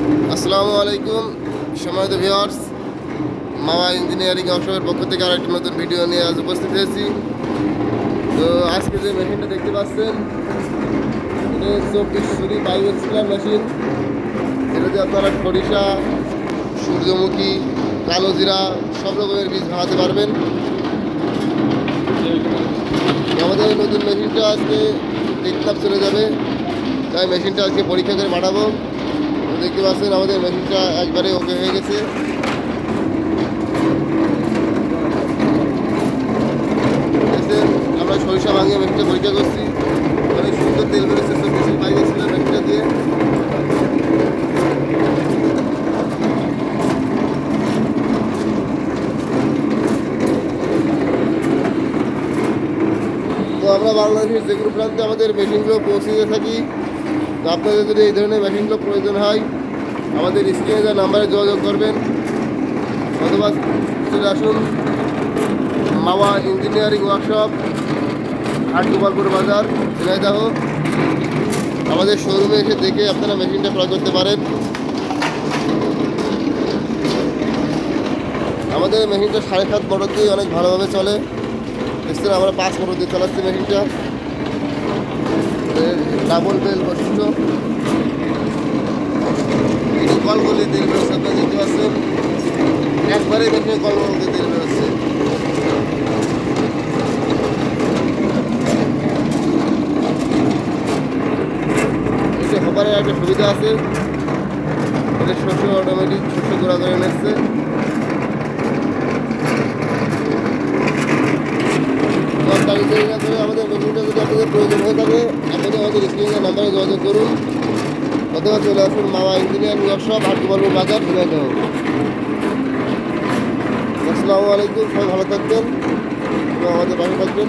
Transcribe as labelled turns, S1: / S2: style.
S1: আসসালামু আলাইকুম সম্মানিত ভিউয়ার্স, মামা ইঞ্জিনিয়ারিং ওয়ার্কশপের পক্ষ থেকে আরেকটি নতুন ভিডিও নিয়ে আজ উপস্থিত হয়েছি। তো আজকে যে মেশিনটা দেখতে পাচ্ছেন, এটা 24 সুরি পাইপ স্প্রেয়ার মেশিন। এটাতে আপনারা সরিষা, সূর্যমুখী, কালো জিরা সব রকমের বীজ ভাঙাতে পারবেন। আমাদের এই নতুন মেশিনটা আজকে টেকনাফ চলে যাবে, তাই মেশিনটা আজকে পরীক্ষা করে পাঠাবো। দেখতে পাচ্ছেন আমাদের মেশিনটা একবারে ওকে হয়ে গেছে। আমরা সরিষা ভাঙিয়ে মেশিনটা পরীক্ষা করছি, অনেক সুন্দর তেল বেরোচ্ছে। 24 পাইপ স্প্রেয়ার মেশিনটা দিয়ে তো আমরা বাংলাদেশের যে কোনো প্রান্তে আমাদের মেশিনগুলো পৌঁছে দিয়ে থাকি। তো আপনাদের যদি এই ধরনের মেশিনগুলো প্রয়োজন হয়, আমাদের স্ক্রিনে যা নাম্বারে যোগাযোগ করবেন, অথবা চলে আসুন মামা ইঞ্জিনিয়ারিং ওয়ার্কশপ, হাট গোপালপুর বাজার, ঝিনাইদহ। আমাদের শোরুমে এসে দেখে আপনারা মেশিনটা ক্রয় করতে পারেন। আমাদের মেশিনটা 7.5 মোটর দিয়ে অনেক ভালোভাবে চলে। দেখছেন আমরা 5 মোটর দিয়ে চালাচ্ছি মেশিনটা। ডাবল বেল বৈশিষ্ট্য, কল করলে তেল বেরোচ্ছে, আপনারা দেখতে পাচ্ছেন একবারে মেশিনে কল করলে তেল বেরোচ্ছে। এটা হপারের একটা সুবিধা আছে, এটা শস্য অটোমেটিক শস্য গোড়া করে নিচ্ছে। আমাদের মেশিনটা যদি আপনাদের প্রয়োজন হয়ে থাকে, আপনাদের আমাদের স্ক্রিনের নাম্বারে যোগাযোগ করুন, অথবা চলে আসুন মামা ইঞ্জিনিয়ারিং ওয়ার্কশপ, হাট গোপালপুর বাজার, ঝিনাইদহ। আসসালামু আলাইকুম, সবাই ভালো থাকবেন এবং আমাদের পাশে থাকবেন।